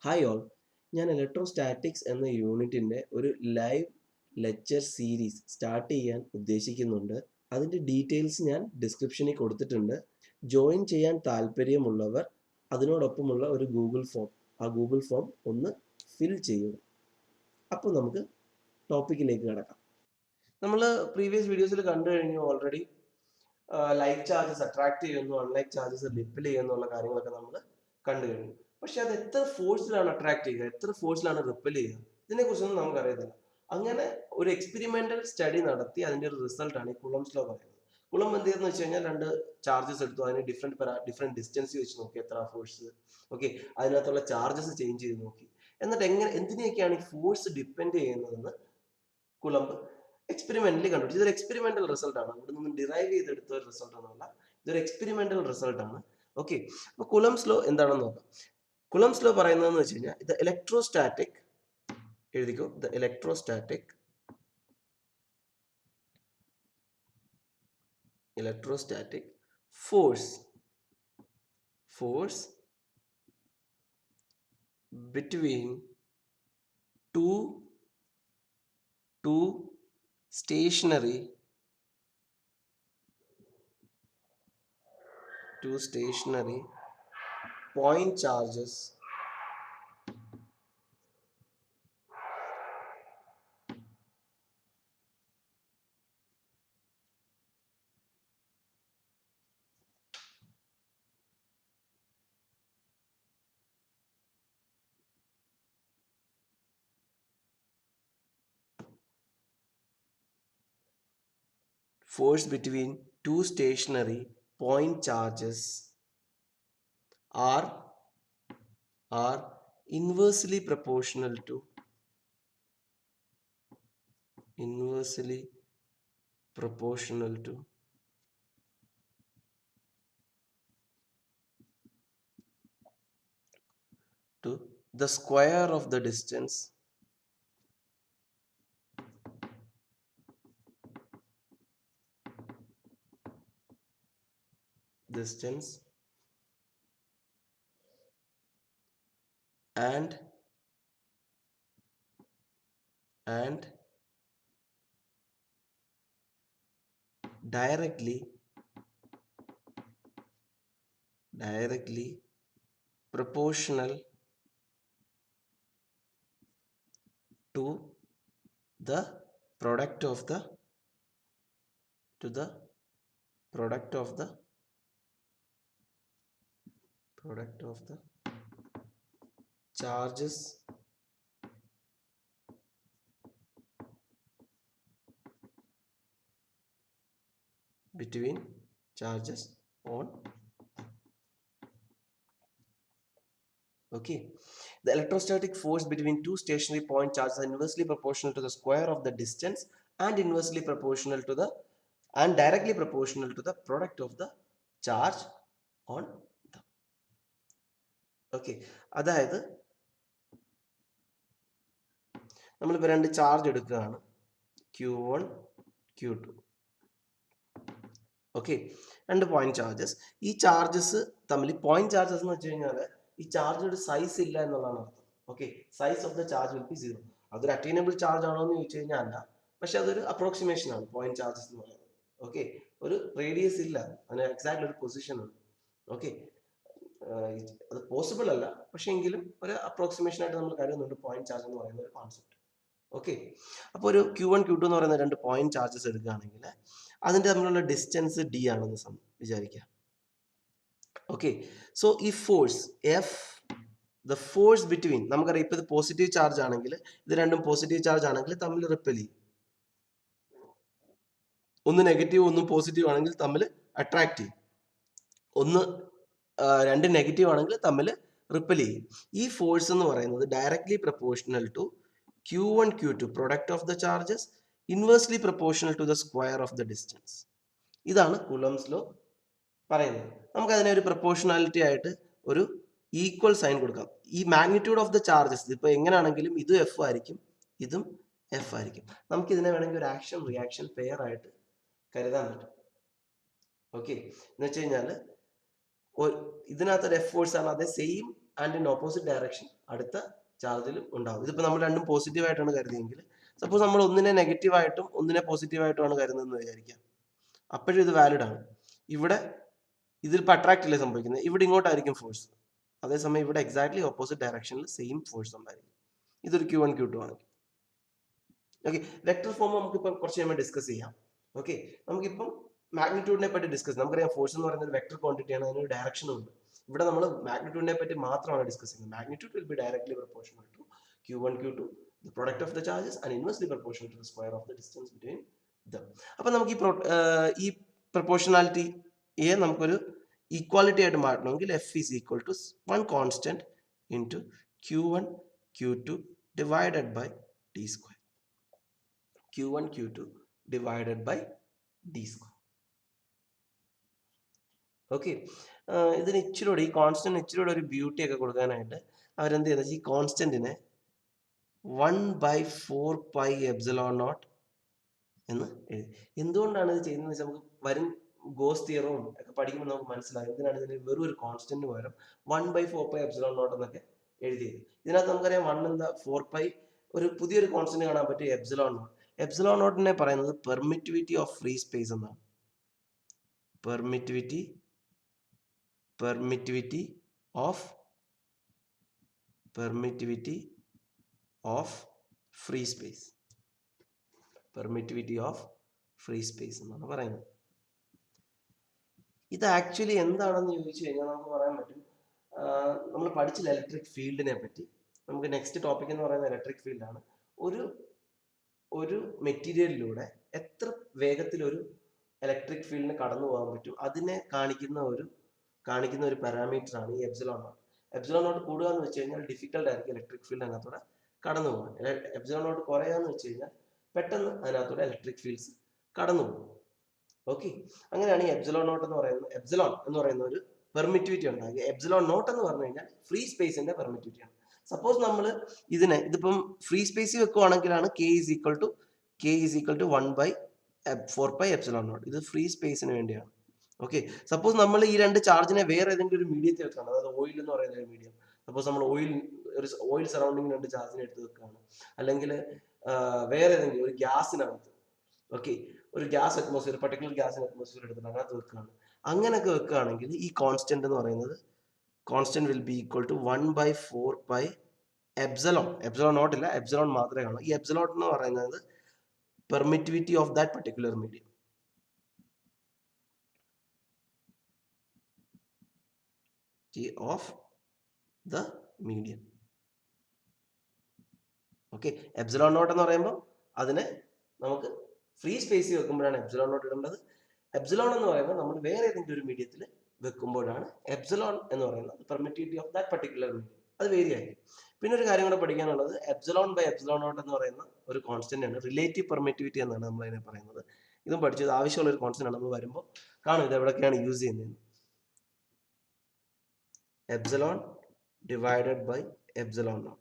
Hi all, ഞാൻ electrostatics എന്ന യൂണിറ്റിൻ്റെ ഒരു ലൈവ് ലെക്ചർ സീരീസ് സ്റ്റാർട്ട് ചെയ്യാൻ ഉദ്ദേശിക്കുന്നുണ്ട്. അതിൻ്റെ ഡീറ്റെയിൽസ് ഞാൻ ഡിസ്ക്രിപ്ഷനിൽ കൊടുത്തിട്ടുണ്ട്. ജോയിൻ ചെയ്യാൻ താല്പര്യമുള്ളവർ അതിനോടൊപ്പമുള്ള ഒരു ഗൂഗിൾ ഫോം ഒന്ന് ഫിൽ ചെയ്യുക. അപ്പോൾ നമുക്ക് ടോപ്പിക്കിലേക്ക് കിടക്കാം. നമ്മൾ പ്രീവിയസ് വീഡിയോസിൽ കണ്ടു കഴിഞ്ഞു ഓൾറെഡി. ലൈക്ക് ചാർജസ് അട്രാക്ട് ചെയ്യുന്നു, അൺലൈക്ക് ചാർജസ് റിപ്പൽ ചെയ്യുന്നുള്ള കാര്യങ്ങളൊക്കെ നമ്മൾ കണ്ടു കഴിഞ്ഞു. പക്ഷെ അത് എത്ര ഫോഴ്സിലാണ് അട്രാക്ട് ചെയ്യുക, എത്ര ഫോഴ്സിലാണ് റിപ്പൽ ചെയ്യുക, ഇതിനെക്കുറിച്ചൊന്നും നമുക്കറിയത്തില്ല. അങ്ങനെ ഒരു എക്സ്പെരിമെന്റൽ സ്റ്റഡി നടത്തി അതിന്റെ ഒരു റിസൾട്ടാണ് ഈ കുളംസ് ലോ പറയുന്നത്. കുളം എന്ത് ചെയ്തെന്ന് വെച്ച് കഴിഞ്ഞാൽ രണ്ട് ചാർജസ് എടുത്തു, അതിന് ഡിഫറെന്റ് ഡിസ്റ്റൻസ് വെച്ച് നോക്കി എത്ര ഫോഴ്സ്, ഓക്കെ, അതിനകത്തുള്ള ചാർജസ് ചേഞ്ച് ചെയ്ത് നോക്കി. എന്നിട്ട് എന്തിനെയൊക്കെയാണ് ഈ ഫോഴ്സ് ഡിപ്പെൻഡ് ചെയ്യുന്നതെന്ന് കുളമ്പ് എക്സ്പെരിമെന്റലി കണ്ടുപിടിച്ചു. ഇതൊരു എക്സ്പെരിമെന്റൽ റിസൾട്ട് ആണ്, ഇവിടെ നിന്ന് ഡിറൈവ് ചെയ്തെടുത്ത ഒരു റിസൾട്ട് ഒന്നുമല്ല, ഇതൊരു എക്സ്പെരിമെന്റൽ റിസൾട്ട് ആണ്. ഓക്കെ, അപ്പൊ കുളംസ് ലോ എന്താണെന്ന് നോക്കാം. കുളംസ് ലോ പറയുന്നതെന്ന് വെച്ച് കഴിഞ്ഞാൽ ഇത് ഇലക്ട്രോസ്റ്റാറ്റിക്, എഴുതിക്കോ, the electrostatic force between two stationary point charges are inversely proportional to the square of the distance and directly proportional to the product of the charges between charges on. Okay, the electrostatic force between two stationary point charges are inversely proportional to the square of the distance and directly proportional to the product of the charge on them. Okay, അതായത് നമ്മളിപ്പോൾ രണ്ട് charge എടുക്കുകയാണ്, Q1 Q2. Okay, രണ്ട് point charges. ഈ charges തമ്മിൽ point charges എന്ന് വെച്ച് കഴിഞ്ഞാൽ ഈ ചാർജിന് സൈസ് ഇല്ല എന്നുള്ളതാണ് അർത്ഥം. Okay, size of the charge will be zero. അതൊരു അറ്റൈനബിൾ ചാർജ് ആണോ എന്ന് ചോദിച്ചു കഴിഞ്ഞാൽ അല്ല, പക്ഷെ അതൊരു അപ്രോക്സിമേഷൻ ആണ് പോയിന്റ് ചാർജസ് എന്ന് പറയുന്നത്. ഓക്കെ, ഒരു റേഡിയസ് ഇല്ല, അതിന് എക്സാക്ട് ഒരു പൊസിഷൻ ഉണ്ട്. ഓക്കെ, അത് പോസിബിൾ അല്ല, പക്ഷെ എങ്കിലും ഒരു അപ്രോക്സിമേഷൻ ആയിട്ട് നമ്മൾ കരുതുന്നുണ്ട് പോയിന്റ് ചാർജ് എന്ന് പറയുന്ന ഒരു കോൺസെപ്റ്റ്. ഓക്കെ, അപ്പോൾ ഒരു Q1 Q2 എന്ന് പറയുന്ന രണ്ട് പോയിന്റ് ചാർജസ് എടുക്കുകയാണെങ്കിൽ അതിന്റെ തമ്മിലുള്ള ഡിസ്റ്റൻസ് d ആണെന്ന് വിചാരിക്കുക. ഓക്കെ, സോ ഈ force F, the force between, നമുക്കറിയാം ഇപ്പൊ ഇത് പോസിറ്റീവ് ചാർജ് ആണെങ്കിൽ, ഇത് രണ്ടും പോസിറ്റീവ് ചാർജ് ആണെങ്കിൽ തമ്മിൽ റിപ്പൽ ചെയ്യും. ഒന്ന് നെഗറ്റീവ് ഒന്നും പോസിറ്റീവ് ആണെങ്കിൽ തമ്മിൽ അട്രാക്ട് ചെയ്യും. രണ്ട് നെഗറ്റീവ് ആണെങ്കിൽ തമ്മിൽ റിപ്പൽ ചെയ്യും. ഈ ഫോഴ്സ് എന്ന് പറയുന്നത് directly proportional to Q1 Q2 product of the charges inversely proportional to the square of the distance. ഇതാണ് കുളംസ് ലോ പറയുന്നത്. നമുക്ക് അതിനെ ഒരു പ്രൊപ്പോർഷണാലിറ്റി ആയിട്ട് ഒരു ഈക്വൽ സൈൻ കൊടുക്കാം. ഈ മാഗ്നിറ്റ്യൂഡ് ഓഫ് ദ ചാർജസ് ഇപ്പൊ എങ്ങനെയാണെങ്കിലും ഇതും എഫ് ആയിരിക്കും, ഇതും എഫ് ആയിരിക്കും. നമുക്ക് ഇതിനെ വേണമെങ്കിൽ ഒരു ആക്ഷൻ റിയാക്ഷൻ പെയർ ആയിട്ട് കരുതാൻ പറ്റും. ഓക്കെ, എന്ന് വെച്ച് കഴിഞ്ഞാൽ ഇതിനകത്തൊരു എഫ് ഫോഴ്സ് ആണ്, അതേ same and in opposite direction അടുത്ത ചാർജിൽ ഉണ്ടാവും. ഇതിപ്പോൾ നമ്മൾ രണ്ടും പോസിറ്റീവ് ആയിട്ടാണ് കരുതിയെങ്കിൽ, സപ്പോസ് നമ്മൾ ഒന്നിനെ നെഗറ്റീവായിട്ടും ഒന്നിനെ പോസിറ്റീവായിട്ടുമാണ് കരുതുന്നതെന്ന് വിചാരിക്കാം, അപ്പോഴും ഇത് വാലിഡ് ആണ്. ഇവിടെ ഇതിൽ അട്രാക്റ്റ് അല്ലേ സംഭവിക്കുന്നത്, ഇവിടെ ഇങ്ങോട്ടായിരിക്കും ഫോഴ്സ്, അതേസമയം ഇവിടെ എക്സാക്ട്ലി ഓപ്പോസിറ്റ് ഡയറക്ഷനിൽ സെയിം ഫോഴ്സ് ഉണ്ടായിരിക്കും. ഇതൊരു Q1 Q2 ആണ്. ഓക്കെ, വെക്ടർ ഫോം നമുക്കിപ്പോൾ കുറച്ച് കഴിയുമ്പോൾ ഡിസ്കസ് ചെയ്യാം. ഓക്കെ, നമുക്കിപ്പം മാഗ്നിറ്റ്യൂഡിനെ പറ്റി ഡിസ്കസ്, നമുക്കറിയാം ഫോഴ്സ് എന്ന് പറയുന്നത് ഒരു വെക്ടർ ക്വാണ്ടിറ്റിയാണ്, അതിനൊരു ഡയറക്ഷനും ഉണ്ട്. ഇവിടെ നമ്മൾ മാഗ്നിറ്റ്യൂഡിനെ പറ്റി മാത്രമാണ് ഡിസ്കസ് ചെയ്യുന്നത്. Magnitude will be directly proportional to Q1 Q2, the product of the charges, and inversely proportional to the square of the distance between them. അപ്പോൾ നമുക്ക് ഈ പ്രൊപ്പോർഷണാലിറ്റിയെ നമുക്കൊരു ഈക്വാലിറ്റി ആയിട്ട് മാറ്റണമെങ്കിൽ F is equal to 1 constant into Q1 Q2 divided by d square. Q1 Q2 divided by d square. Okay, ഇതിന് ഇച്ചിരി ഈ constant ഇച്ചിരി ഒരു ബ്യൂട്ടി ഒക്കെ കൊടുക്കാനായിട്ട് അവരെന്ത് ചെയ്യുന്നത്, ഈ കോൺസ്റ്റന്റിനെ 1/4πε0 എന്ന് എഴുതി. എന്തുകൊണ്ടാണ് ഇത് ചെയ്യുന്നത് വെച്ചാൽ നമുക്ക് വരും ഗോസ് തിയറവും ഒക്കെ പഠിക്കുമ്പോൾ നമുക്ക് മനസ്സിലാകും എന്തിനാണ് ഇതിന് വെറും ഒരു കോൺസ്റ്റന്റ് പകരം 1/4πε0 എന്നൊക്കെ എഴുതിയത്. ഇതിനകത്ത് നമുക്കറിയാം 1 എന്താ 4π, ഒരു പുതിയൊരു കോൺസ്റ്റന്റ് കാണാൻ പറ്റും ε0. ε0നെ പറയുന്നത് പെർമിറ്റിവിറ്റി ഓഫ് ഫ്രീ സ്പേസ് എന്നാണ്. Permittivity of free space, permittivity of free space എന്നാണ് പറയുന്നത്. ഇത് ആക്ച്വലി എന്താണെന്ന് ചോദിച്ചു കഴിഞ്ഞാൽ നമുക്ക് പറയാൻ പറ്റും, നമ്മൾ പഠിച്ചില്ല ഇലക്ട്രിക് ഫീൽഡിനെ പറ്റി. നമുക്ക് നെക്സ്റ്റ് ടോപ്പിക് എന്ന് പറയുന്നത് ഇലക്ട്രിക് ഫീൽഡാണ്. ഒരു മെറ്റീരിയലിലൂടെ എത്ര വേഗത്തിൽ ഒരു ഇലക്ട്രിക് ഫീൽഡിന് കടന്നു പോകാൻ പറ്റും അതിനെ കാണിക്കുന്ന ഒരു പാരാമീറ്റർ ആണ് ഈ ε0. ε0 കൂടുക എന്ന് വെച്ച് കഴിഞ്ഞാൽ ഡിഫിക്കൽട്ട് ആയിരിക്കും ഇലക്ട്രിക് ഫീൽഡ് അതിനകത്തൂടെ കടന്നു പോകാൻ. ε0 കുറയാന്ന് വെച്ച് കഴിഞ്ഞാൽ പെട്ടെന്ന് അതിനകത്തൂടെ ഇലക്ട്രിക് ഫീൽഡ്സ് കടന്നു പോകും. ഓക്കെ, അങ്ങനെയാണ് ഈ ε0 എന്ന് പറയുന്ന ഒരു പെർമിറ്റിവിറ്റി ഉണ്ടാകുക. ε0 എന്ന് പറഞ്ഞു കഴിഞ്ഞാൽ ഫ്രീ സ്പേസിന്റെ പെർമിറ്റിവിറ്റിയാണ്. സപ്പോസ് നമ്മൾ ഇതിപ്പം ഫ്രീ സ്പേസിൽ വെക്കുവാണെങ്കിലാണ് k is equal to 1/4πε0. ഇത് ഫ്രീ സ്പേസിന് വേണ്ടിയാണ്. ഓക്കെ, സപ്പോസ് നമ്മൾ ഈ രണ്ട് ചാർജിനെ വേറെ ഏതെങ്കിലും ഒരു മീഡിയത്തിൽ വെക്കുകയാണ്, അതായത് ഓയിൽ എന്ന് പറയുന്ന ഒരു മീഡിയം. സപ്പോസ് നമ്മൾ ഓയിൽ സറൗണ്ടിങ് രണ്ട് ചാർജിനെ എടുത്ത് വെക്കുകയാണ്, അല്ലെങ്കിൽ വേറെ ഏതെങ്കിലും ഒരു ഗ്യാസിനകത്ത്, ഓക്കെ, ഒരു ഗ്യാസ് അറ്റ്മോസ്ഫിയർ, പർട്ടിക്കുലർ ഗ്യാസിന് അറ്റ്മോസ്ഫിയർ എടുത്തിട്ട് അതിനകത്ത് വെക്കുകയാണ്. അങ്ങനെയൊക്കെ വെക്കുകയാണെങ്കിൽ ഈ കോൺസ്റ്റന്റ് എന്ന് പറയുന്നത് constant will be equal to 1/4πε0. ε0 ഇല്ല, ε0 മാത്രമേ കാണൂ. ഈ ε0 എന്ന് പറയുന്നത് permittivity of that particular medium. Of the medium. Okay, ε0 എന്ന് പറയുമ്പോൾ അതിനെ നമുക്ക് ഫ്രീ സ്പേസിൽ വെക്കുമ്പോഴാണ് ε0 ഇടേണ്ടത്. ε എന്ന് പറയുമ്പോൾ നമ്മൾ വേറെ ഏതെങ്കിലും ഒരു മീഡിയത്തിൽ വെക്കുമ്പോഴാണ് ε എന്ന് പറയുന്നത് permittivity of that particular medium. അത് വേരി ആയിരിക്കും. പിന്നെ ഒരു കാര്യം കൂടെ പഠിക്കാനുള്ളത് ε/ε0 എന്ന് പറയുന്ന ഒരു കോൺസ്റ്റന്റ് ആണ്, റിലേറ്റീവ് പെർമിറ്റിവിറ്റി എന്നാണ് നമ്മൾ അതിനെ പറയുന്നത്. ഇതും പഠിച്ചത് ആവശ്യമുള്ള ഒരു കോൺസ്റ്റന്റ് ആണ്. നമ്മൾ വരുമ്പോൾ കാണും ഇത് എവിടെയൊക്കെയാണ് യൂസ് ചെയ്യുന്നത്. ε ഡിവൈഡഡ് ബൈ ε0.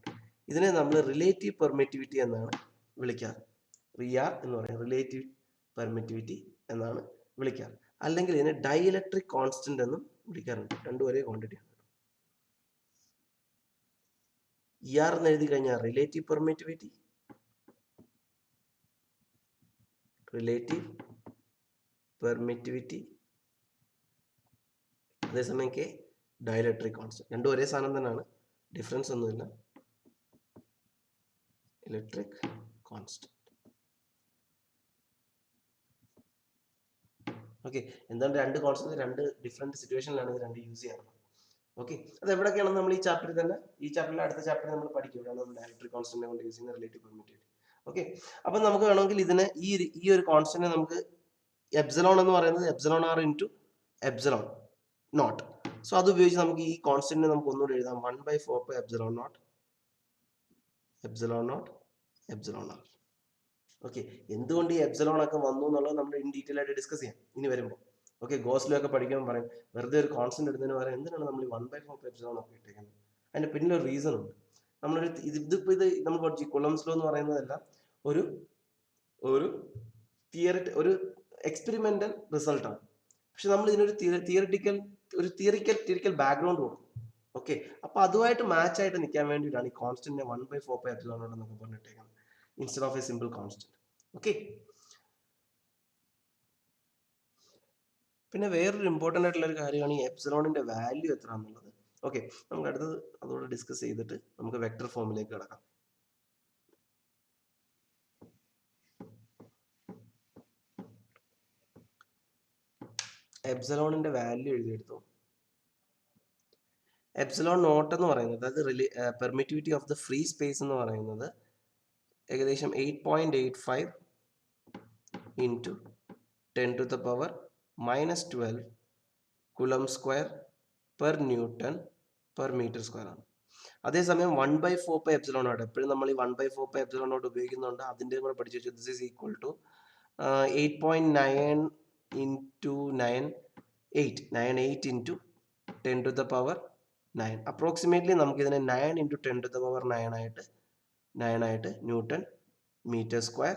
ഇതിനെ നമ്മൾ റിലേറ്റീവ് പെർമിറ്റിവിറ്റി എന്നാണ് വിളിക്കാറ്. RR എന്ന് പറയുന്നത് റിലേറ്റീവ് പെർമിറ്റിവിറ്റി എന്നാണ് വിളിക്കാറ്. അല്ലെങ്കിൽ ഇതിനെ ഡൈഇലക്ട്രിക് കോൺസ്റ്റന്റ് എന്നും വിളിക്കാറുണ്ട്. രണ്ടും ഒരേ ക്വാണ്ടിറ്റിയാണ്. ER എന്ന് എഴുതി കഴിഞ്ഞാൽ റിലേറ്റീവ് പെർമിറ്റിവിറ്റി, അതേസമയം കെ ഡൈഇലക്ട്രിക് കോൺസ്റ്റന്റ്. രണ്ടും ഒരേ സാധനം തന്നെയാണ്, ഡിഫറൻസ് ഒന്നുമില്ല. Electric constant. ഓക്കെ, എന്താണ് രണ്ട് കോൺസ്റ്റന്റ് രണ്ട് ഡിഫറെന്റ് സിറ്റുവേഷനിലാണ് ഇത് രണ്ട് യൂസ് ചെയ്യാറുള്ളത്. ഓക്കെ, അത് എവിടെയൊക്കെയാണെന്ന് നമ്മൾ ഈ ചാപ്റ്ററിൽ അടുത്ത ചാപ്റ്ററിൽ നമ്മൾ പഠിക്കും. ഇവിടെയാണ് നമ്മൾ ഡയറക്ട്രിക് കോൺസ്റ്റന്റിനെ കൊണ്ട് യൂസ് ചെയ്യുന്ന റിലേറ്റീവ് പെർമിറ്റിവിറ്റി. ഓക്കെ, അപ്പൊ നമുക്ക് വേണമെങ്കിൽ ഇതിനെ ഈ ഒരു കോൺസ്റ്റന്റ് നമുക്ക് ε എന്ന് പറയുന്നത് ε0 ഇൻറ്റു ε0. സോ അത് ഉപയോഗിച്ച് നമുക്ക് ഈ കോൺസ്റ്റന്റിനെ നമുക്ക് ഒന്നുകൂടി എഴുതാം. 1/4πε0. ഓക്കെ, എന്തുകൊണ്ട് ഈ ε ഒക്കെ വന്നു എന്നുള്ളത് നമ്മൾ ഇൻ ഡീറ്റെയിൽ ആയിട്ട് ഡിസ്കസ് ചെയ്യാം ഇനി വരുമ്പോൾ. ഓക്കെ, ഗോസ്ലോ ഒക്കെ പഠിക്കുമ്പോൾ പറയും വെറുതെ ഒരു കോൺസ്റ്റന്റ് എടുത്തതിന് പറയാം എന്തിനാണ് നമ്മൾ ഈ 1/4πε0 ഒക്കെ ഇട്ടേക്കുന്നത്. അതിന്റെ പിന്നിലൊരു റീസൺ ഉണ്ട്. ഇത് നമ്മൾ പഠിച്ചു കുളംസ് ലോ എന്ന് പറയുന്നതെല്ലാം ഒരു എക്സ്പെരിമെന്റൽ റിസൾട്ടാണ്. പക്ഷെ നമ്മൾ ഇതിനൊരു തിയറിക്കൽ ബാക്ക്ഗ്രൗണ്ട് കൊടുക്കും. ഓക്കെ, അപ്പൊ അതുമായിട്ട് മാച്ച് ആയിട്ട് നിൽക്കാൻ വേണ്ടിയിട്ടാണ് ഈ കോൺസ്റ്റന്റിനെ 1/4πε0 എന്നൊക്കെ പറഞ്ഞിട്ടേക്കുന്നത് instead of a simple constant. Okay, പിന്നെ വേറൊരു ഇമ്പോർട്ടൻ്റ് ആയിട്ടുള്ള ഒരു കാര്യമാണ് ഈ എപ്സിലോണിന്റെ വാല്യൂ എത്ര എന്നുള്ളത്. ഓക്കെ, നമുക്ക് അടുത്തത് അതോടെ ഡിസ്കസ് ചെയ്തിട്ട് നമുക്ക് വെക്ടർ ഫോമിലേക്ക് കിടക്കാം. എപ്സിലോണിന്റെ വാല്യൂ എഴുതിയെടുത്തു. എപ്സിലോൺ നോട്ട് എന്ന് പറയുന്നത്, അതായത് permittivity of the free space എന്ന് പറയുന്നത് ഏകദേശം 8.85 into 10⁻⁻12 coulomb square per newton per metre square ആണ്. അതേസമയം 1/4πε0 എപ്പോഴും നമ്മൾ ഈ 1/4πε0 ഉപയോഗിക്കുന്നുണ്ട്. അതിൻ്റെ കൂടെ പഠിച്ചു വെച്ചു. This is equal to 8.9 into 98 into 10⁻9. Approximately നമുക്കിതിനെ 9 ഇൻറ്റു 10⁻9 ആയിട്ട് newton metre square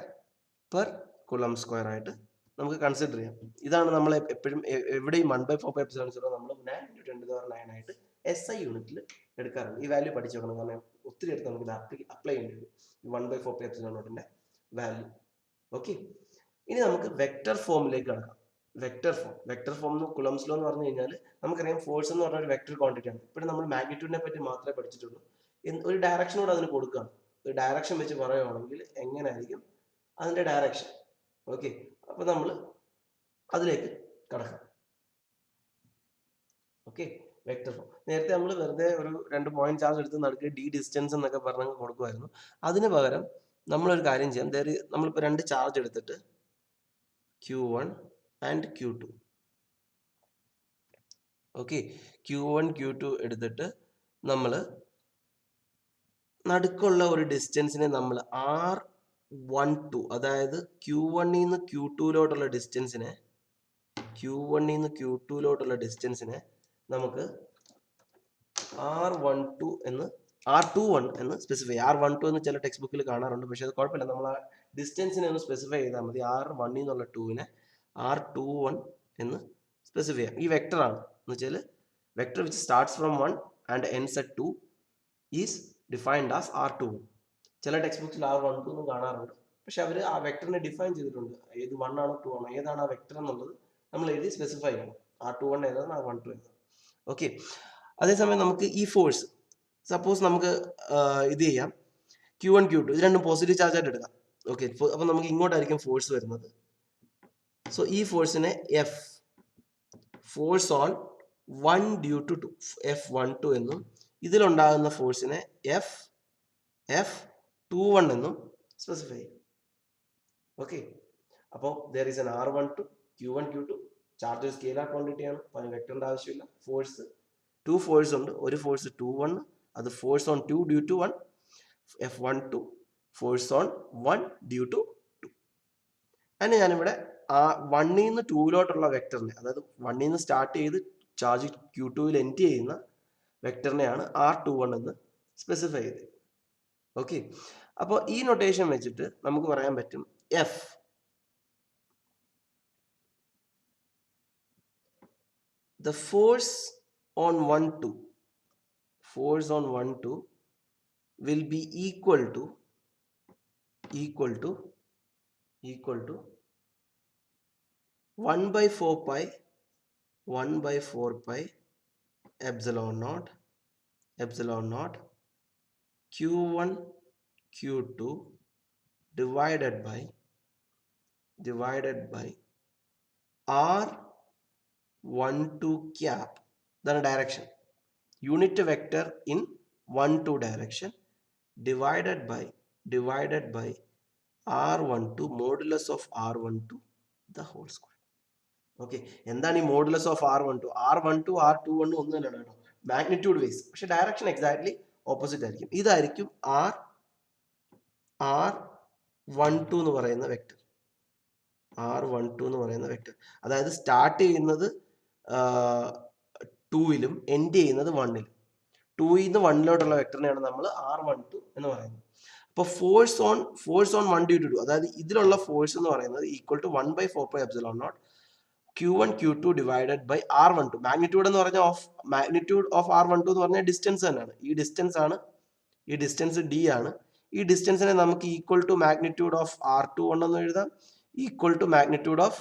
per coulomb square ആയിട്ട് നമുക്ക് കൺസിഡർ ചെയ്യാം. ഇതാണ് നമ്മൾ എപ്പോഴും എവിടെയും 1/4πε0 നമ്മൾ 9 ഇൻറ്റു 10⁻9 ആയിട്ട് SI യൂണിറ്റിൽ എടുക്കാറുണ്ട്. ഈ വാല്യൂ പഠിച്ചു നോക്കണം, കാരണം ഒത്തിരി എടുത്ത് നമുക്ക് അപ്ലൈ ചെയ്യേണ്ടി വരും 1/4πε0ന്റെ വാല്യൂ. ഓക്കെ, ഇനി നമുക്ക് വെക്ടർ ഫോമിലേക്ക് കിടക്കാം. വെക്ടർ ഫോം കുളംസ് ലോ എന്ന് പറഞ്ഞു കഴിഞ്ഞാൽ നമുക്കറിയാം ഫോഴ്സ് എന്ന് പറഞ്ഞ ഒരു വെക്ടർ ക്വാണ്ടിറ്റി ആണ്. ഇപ്പോഴും നമ്മൾ മാഗ്നിറ്റ്യൂഡിനെ പറ്റി മാത്രമേ പഠിച്ചിട്ടുള്ളൂ. ഒരു ഡയറക്ഷനോട് അതിന് കൊടുക്കുകയാണ്. ഒരു ഡയറക്ഷൻ വെച്ച് പറയുകയാണെങ്കിൽ എങ്ങനെയായിരിക്കും അതിന്റെ ഡയറക്ഷൻ. ഓക്കെ, അപ്പൊ നമ്മൾ അതിലേക്ക് കടക്കാം. ഓക്കെ, വെക്ടർ ഫോം നേരത്തെ നമ്മൾ വെറുതെ ഒരു 2 പോയിന്റ് ചാർജ് എടുത്ത് നടുക്ക് ഡി ഡിസ്റ്റൻസ് എന്നൊക്കെ പറഞ്ഞ് കൊടുക്കുമായിരുന്നു. അതിന് പകരം നമ്മളൊരു കാര്യം ചെയ്യാം. നമ്മളിപ്പോൾ 2 ചാർജ് എടുത്തിട്ട് Q1 and Q2. Okay, Q1 Q2 എടുത്തിട്ട് നമ്മൾ നടുക്കുള്ള ഒരു ഡിസ്റ്റൻസിനെ നമ്മൾ R12, അതായത് Q1 നിന്ന് Q2 ഡിസ്റ്റൻസിനെ നമുക്ക് R21 എന്ന് സ്പെസിഫൈ ചെയ്യാം. R12 എന്ന് ചില ടെക്സ്റ്റ് ബുക്കിൽ കാണാറുണ്ട്, പക്ഷെ അത് കുഴപ്പമില്ല. നമ്മൾ ആ ഡിസ്റ്റൻസിനെ ഒന്ന് സ്പെസിഫൈ ചെയ്താൽ മതി. R1 എന്നുള്ള 2നെ R21 എന്ന് സ്പെസിഫൈ ചെയ്യാം. ഈ വെക്ടർ ആണ് എന്ന് വെച്ചാൽ vector which starts from 1 and ends at 2 is defined as R21. ചില ടെക്സ്റ്റ് ബുക്സിൽ R12 എന്നും കാണാറുണ്ട്, പക്ഷെ അവർ ആ വെക്ടറിനെ ഡിഫൈൻ ചെയ്തിട്ടുണ്ട്. ഏത് 1 ആണോ 2 ആണോ ഏതാണ് ആ വെക്ടർ എന്നുള്ളത് നമ്മൾ എഴുതി സ്പെസിഫൈ ചെയ്യണം. R21 ഏതാണ്, R12 ഏതാണ്. ഓക്കെ, അതേസമയം നമുക്ക് ഈ ഫോഴ്സ് സപ്പോസ് നമുക്ക് ഇത് ചെയ്യാം. Q1 Q2 ഇത് രണ്ടും പോസിറ്റീവ് ചാർജ് ആയിട്ട് എടുക്കാം. ഓക്കെ, അപ്പൊ നമുക്ക് ഇങ്ങോട്ടായിരിക്കും ഫോഴ്സ് വരുന്നത്. സോ ഈ ഫോഴ്സിനെ force on 1 due to 2 F12 എന്നും ഇതിലുണ്ടാകുന്ന ഫോഴ്സിനെ F21 എന്നും സ്പെസിഫൈ ചെയ്യും. ഓക്കെ, അപ്പോൾ there is an R12 Q1 Q2 charge scalar quantity ആണ്, അതിന് വെക്ടറിന്റെ ആവശ്യമില്ല. ഫോഴ്സ് 2 ഫോഴ്സ് ഉണ്ട്. ഒരു ഫോഴ്സ് 2 അത് force on 2 due to 1, F12 force on 1 due to 2. അതിന് ഞാനിവിടെ 1 നിന്ന് 2 വെക്ടറിനെ, അതായത് 1 നിന്ന് സ്റ്റാർട്ട് ചെയ്ത് ചാർജ് Q2 എൻഡ് ചെയ്യുന്ന വെക്ടറിനെയാണ് R21 എന്ന് സ്പെസിഫൈ ചെയ്തത്. ഓക്കെ, അപ്പോൾ ഈ നൊട്ടേഷൻ വെച്ചിട്ട് നമുക്ക് പറയാൻ പറ്റും the force on 1 2 will be equal to 1/4π epsilon naught Q1 Q2 divided by R12 cap. Then direction, unit vector in 1 2 direction divided by R12 modulus of R12 the whole square. Okay, എന്താണ് ഈ modulus of R12? R12 R21 ഒന്നും തന്നെയാണ് കേട്ടോ, magnitude vice. പക്ഷെ direction exactly opposite ആയിരിക്കും. ഇതായിരിക്കും R12 എന്ന് പറയുന്ന വെക്ടർ. അതായത് സ്റ്റാർട്ട് ചെയ്യുന്നത് 2-ലും എൻഡ് ചെയ്യുന്നത് 1-ലും. 2 നിന്ന് 1-ലോട്ടുള്ള വെക്ടറിനെയാണ് നമ്മൾ R12 എന്ന് പറയുന്നത്. അപ്പോൾ ഫോഴ്സ് ഓൺ 1 ഡ്യൂ ടു 2, അതായത് ഇതിലുള്ള ഫോഴ്സ് എന്ന് പറയുന്നത് equal to 1/4πε0 Q1 Q2 divided by R12. Magnitude എന്ന് പറഞ്ഞാൽ മാഗ്നിറ്റ്യൂഡ് ഓഫ് R12 എന്ന് പറഞ്ഞാൽ ഡിസ്റ്റൻസ് തന്നെയാണ്. ഈ ഡിസ്റ്റൻസ് D ആണ്. ഈ ഡിസ്റ്റൻസിനെ നമുക്ക് equal to magnitude of R21 എന്ന് എഴുതാം, equal to magnitude of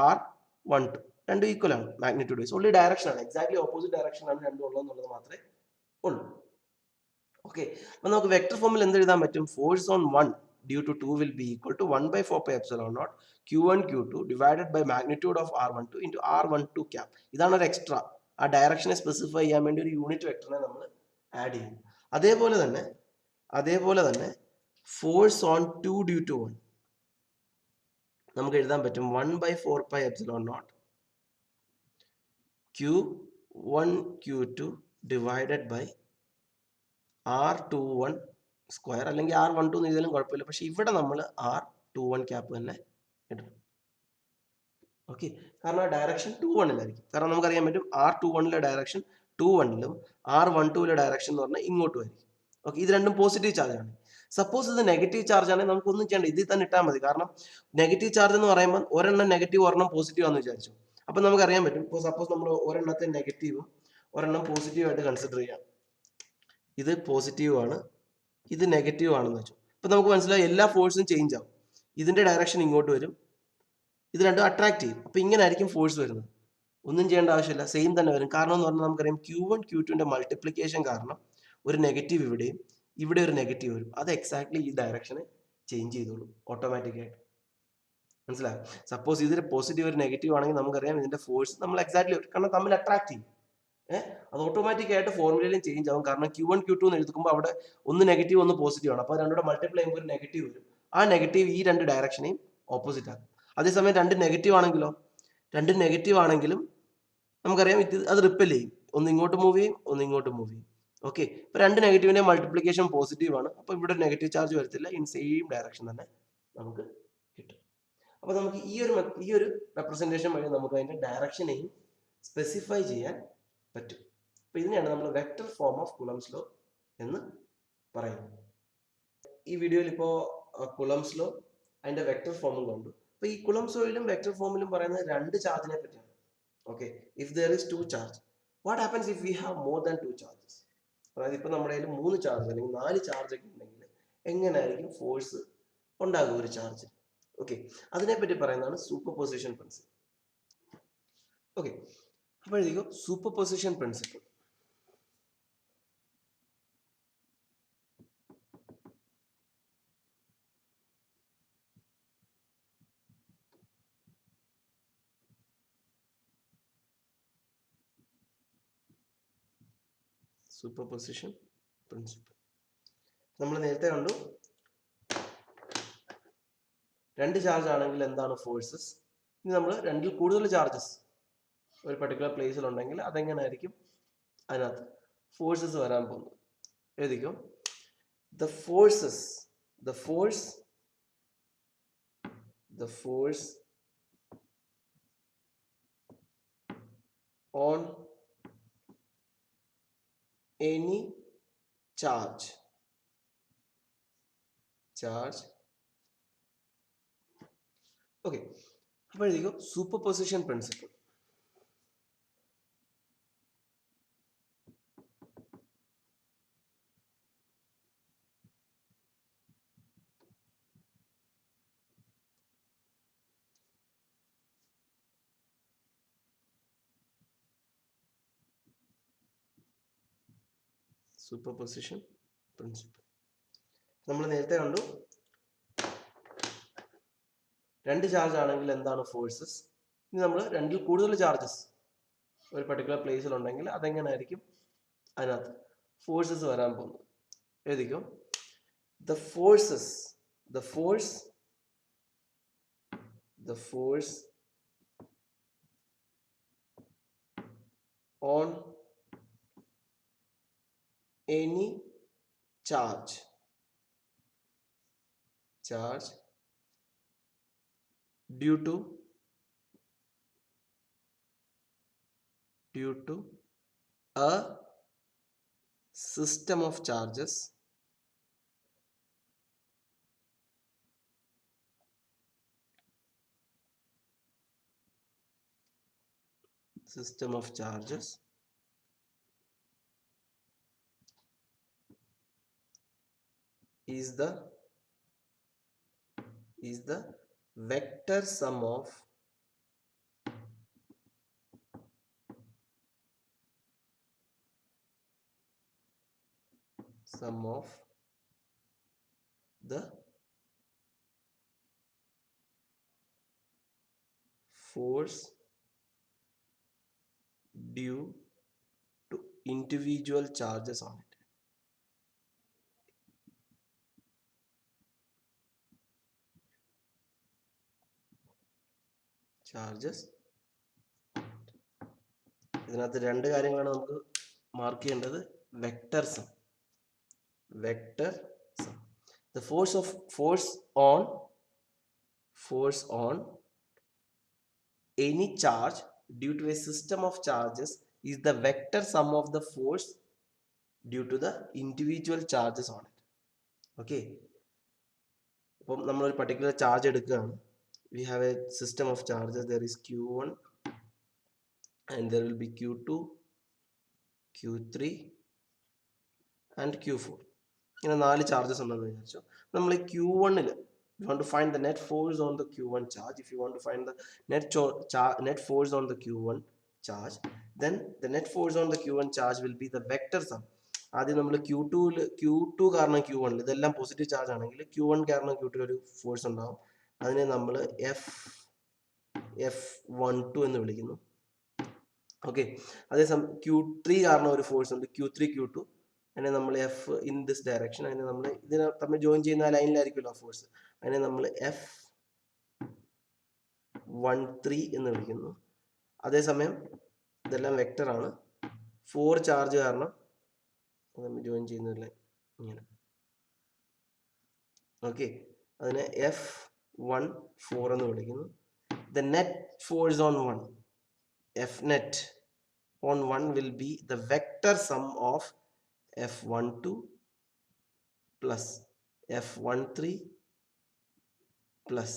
R12. രണ്ടും ഈക്വൽ ആണ് മാഗ്നിറ്റ്യൂഡ് വൈസ്. ഓൺലി ഡയറക്ഷൻ ആണ്, എക്സാക്ട്ലി ഓപ്പോസിറ്റ് ഡയറക്ഷൻ ആണ് രണ്ടും ഉള്ളതെന്നുള്ളത് മാത്രമേ ഉള്ളൂ. ഓക്കെ, അപ്പൊ നമുക്ക് വെക്ടർ ഫോമിൽ എന്ത് എഴുതാൻ പറ്റും? Force on 1 due to 2 will be equal to 1 by 4 pi epsilon naught Q1 Q2 divided by magnitude of R12 into R12 cap. ഇതാണ് ഒരു എക്സ്ട്രാ, ആ ഡയറക്ഷനെ സ്പെസിഫൈ ചെയ്യാൻ വേണ്ടി ഒരു യൂണിറ്റ് വെക്ടറിനെ നമ്മൾ ആഡ് ചെയ്യും. അതേപോലെ തന്നെ ഫോഴ്സ് ഓൺ 2 ഡ്യൂ ടു 1 നമുക്ക് എഴുതാൻ പറ്റും 1 by 4 pi epsilon naught Q1 Q2 divided by R21 square, അല്ലെങ്കിൽ R12 എന്ന് എഴുതിയാലും കുഴപ്പമില്ല, പക്ഷെ ഇവിടെ നമ്മൾ R21 ക്യാപ്പ് തന്നെ ഇടണം. ഓക്കെ, കാരണം ഡയറക്ഷൻ 21-ലായിരിക്കും. കാരണം നമുക്കറിയാൻ പറ്റും R21-ലെ ഡയറക്ഷൻ 21-ലും R12-ലെ ഡയറക്ഷൻ എന്ന് പറഞ്ഞാൽ ഇങ്ങോട്ടും ആയിരിക്കും. ഓക്കെ, ഇത് രണ്ടും പോസിറ്റീവ് ചാർജ് ആണ്. സപ്പോസ് ഇത് നെഗറ്റീവ് ചാർജ് ആണെങ്കിൽ നമുക്കൊന്നും ചെയ്യേണ്ട, ഇതിൽ തന്നെ ഇട്ടാൽ മതി. കാരണം നെഗറ്റീവ് ചാർജ് എന്ന് പറയുമ്പോൾ ഒരെണ്ണം നെഗറ്റീവ് ഒരെണ്ണം പോസിറ്റീവ് ആണെന്ന് വിചാരിച്ചു. അപ്പം നമുക്കറിയാൻ പറ്റും, ഇപ്പോൾ സപ്പോസ് നമ്മൾ ഒരെണ്ണത്തെ നെഗറ്റീവും ഒരെണ്ണം പോസിറ്റീവ് ആയിട്ട് കൺസിഡർ ചെയ്യാം. ഇത് പോസിറ്റീവ് ആണ്, ഇത് നെഗറ്റീവ് ആണെന്ന് വെച്ചു. അപ്പം നമുക്ക് മനസ്സിലായി എല്ലാ ഫോഴ്സും ചേഞ്ച് ആവും. ഇതിന്റെ ഡയറക്ഷൻ ഇങ്ങോട്ട് വരും, ഇത് രണ്ടും അട്രാക്ട് ചെയ്യും. അപ്പം ഇങ്ങനെ ആയിരിക്കും ഫോഴ്സ് വരുന്നത്. ഒന്നും ചെയ്യേണ്ട ആവശ്യമില്ല, സെയിം തന്നെ വരും. കാരണം എന്ന് പറഞ്ഞാൽ നമുക്കറിയാം Q1 Q2-ന്റെ മൾട്ടിപ്ലിക്കേഷൻ കാരണം ഒരു നെഗറ്റീവ് ഇവിടെയും ഇവിടെ ഒരു നെഗറ്റീവ് വരും. അത് എക്സാക്ട്ലി ഈ ഡയറക്ഷനെ ചേഞ്ച് ചെയ്തോളൂ ഓട്ടോമാറ്റിക്കായിട്ട്. മനസ്സിലായോ? സപ്പോസ് ഇതിൽ പോസിറ്റീവ് ഒരു നെഗറ്റീവ് ആണെങ്കിൽ നമുക്കറിയാം ഇതിന്റെ ഫോഴ്സ് നമ്മൾ എക്സാക്ട്ലി കാരണം തമ്മിൽ അട്രാക്ട് ചെയ്യും. അത് ഓട്ടോമാറ്റിക് ആയിട്ട് ഫോർമുലയിലും ചേഞ്ച് ആവും. കാരണം Q1 Q2 എന്ന് എഴുതുമ്പോൾ അവിടെ ഒന്ന് നെഗറ്റീവ് ഒന്ന് പോസിറ്റീവ് ആണ്. അപ്പോൾ രണ്ടുകൂടെ മൾട്ടിപ്ലൈ ചെയ്യുമ്പോൾ ഒരു നെഗറ്റീവ് വരും. ആ നെഗറ്റീവ് ഈ രണ്ട് ഡയറക്ഷനെയും ഓപ്പോസിറ്റ് ആകും. അതേസമയം രണ്ട് നെഗറ്റീവ് ആണെങ്കിലും നമുക്കറിയാം അത് റിപ്പൽ ചെയ്യും. ഒന്ന് ഇങ്ങോട്ട് മൂവ് ചെയ്യും, ഒന്ന് ഇങ്ങോട്ട് മൂവ് ചെയ്യും. ഓക്കെ, ഇപ്പൊ രണ്ട് നെഗറ്റീവിന്റെ മൾട്ടിപ്ലിക്കേഷൻ പോസിറ്റീവ് ആണ്. അപ്പൊ ഇവിടെ നെഗറ്റീവ് ചാർജ് വരത്തില്ല, ഇൻ സെയിം ഡയറക്ഷൻ തന്നെ നമുക്ക് കിട്ടും. അപ്പൊ നമുക്ക് ഈ ഒരു റെപ്രസെന്റേഷൻ വഴി നമുക്ക് അതിന്റെ ഡയറക്ഷനെയും സ്പെസിഫൈ ചെയ്യാൻ പറ്റും. അപ്പൊ ഇതിനെയാണ് നമ്മൾ വെക്ടർ ഫോം ഓഫ് കുളംസ് ലോ എന്ന് പറയുന്നത്. ഈ വീഡിയോയിൽ ഇപ്പോൾ കുളംസ് ലോ അതിന്റെ വെക്ടർ ഫോമും കണ്ടു. അപ്പൊ ഈ കുളംസ് ലോയിലും വെക്ടർ ഫോമിലും പറയുന്നത് രണ്ട് ചാർജിനെ പറ്റിയാണ്. Okay, if there is 2 charge, what happens if we have more than 2 charges? അതായത് ഇപ്പൊ നമ്മുടെ കയ്യിൽ 3 ചാർജ് അല്ലെങ്കിൽ 4 ചാർജ് ഒക്കെ ഉണ്ടെങ്കിൽ എങ്ങനെയായിരിക്കും ഫോഴ്സ് ഉണ്ടാകുക ഒരു ചാർജ്? ഓക്കെ, അതിനെപ്പറ്റി പറയുന്നതാണ് സൂപ്പർ പൊസിഷൻ പ്രിൻസിപ്പിൾ. ഓക്കെ, അപ്പോഴേക്കും സൂപ്പർ പൊസിഷൻ പ്രിൻസിപ്പിൾ നമ്മൾ നേരത്തെ കണ്ടു. രണ്ട് ചാർജ് ആണെങ്കിൽ എന്താണ് ഫോഴ്സസ്? ഇനി നമ്മൾ രണ്ടിൽ കൂടുതൽ ചാർജസ് ഒരു പർട്ടിക്കുലർ പ്ലേസിൽ ഉണ്ടെങ്കിൽ അതെങ്ങനെയായിരിക്കും അതിനകത്ത് ഫോഴ്സസ് വരാൻ പോകുന്നത്? എഴുതിക്കോ. The force on any charge okay, അപ്പോൾ എഴുതിക്കോ സൂപ്പർ പൊസിഷൻ പ്രിൻസിപ്പിൾ. നമ്മൾ നേരത്തെ കണ്ടു രണ്ട് ചാർജ് ആണെങ്കിൽ എന്താണ് ഫോഴ്സസ്. ഇനി നമ്മൾ രണ്ടിൽ കൂടുതൽ ചാർജസ് ഒരു പർട്ടിക്കുലർ പ്ലേസിൽ ഉണ്ടെങ്കിൽ അതെങ്ങനെയായിരിക്കും അതിനകത്ത് ഫോഴ്സസ് വരാൻ പോകുന്നത്? എഴുതിക്കോ. The force on any charge due to a system of charges system of charges is the vector sum of the force due to individual charges on it. Charges. ഇതിനകത്ത് രണ്ട് കാര്യങ്ങളാണ് നമുക്ക് മാർക്ക് ചെയ്യേണ്ടത്. Vector some. The force on any charge due to a system of charges is the vector sum of the force due to the individual charges on it. Okay. അപ്പം നമ്മളൊരു particular charge എടുക്കുകയാണ്. We have a system of charges. There is Q1 and there will be Q2, Q3 and Q4. ഇങ്ങനെ 4 charges ഉണ്ടെന്ന് വിചാരിച്ചു. നമ്മൾ Q1 you want to find the net force on the Q1 charge. If you want to find the net force on the Q1 charge, then the net force on the Q1 charge will be the vector sum. ആദ്യം നമ്മൾ Q2 കാരണം Q1 ഇതെല്ലാം positive charge ആണെങ്കിൽ Q1 കാരണം Q2 ഒരു force ഉണ്ടാവും. അതിനെ നമ്മൾ F12 എന്ന് വിളിക്കുന്നു. ഓക്കെ. അതേസമയം Q3 കാരണം ഒരു ഫോഴ്സ് ഉണ്ട്, Q3 Q2. അതിനെ നമ്മൾ എഫ് ഇൻ ദിസ് ഡയറക്ഷൻ, അതിനെ നമ്മൾ ഇതിനെ തമ്മിൽ ജോയിൻ ചെയ്യുന്ന ആ ലൈനിലായിരിക്കുമല്ലോ ഫോഴ്സ്, അതിനെ നമ്മൾ F13 എന്ന് വിളിക്കുന്നു. അതേസമയം ഇതെല്ലാം വെക്ടർ ആണ്. 4 ചാർജ് കാരണം നമ്മൾ ജോയിൻ ചെയ്യുന്നില്ല ഇങ്ങനെ. ഓക്കെ, അതിനെ F14 എന്ന് വിളിക്കുന്നു. The net force on 1, F net on 1 will be the vector sum of F12 plus F13 plus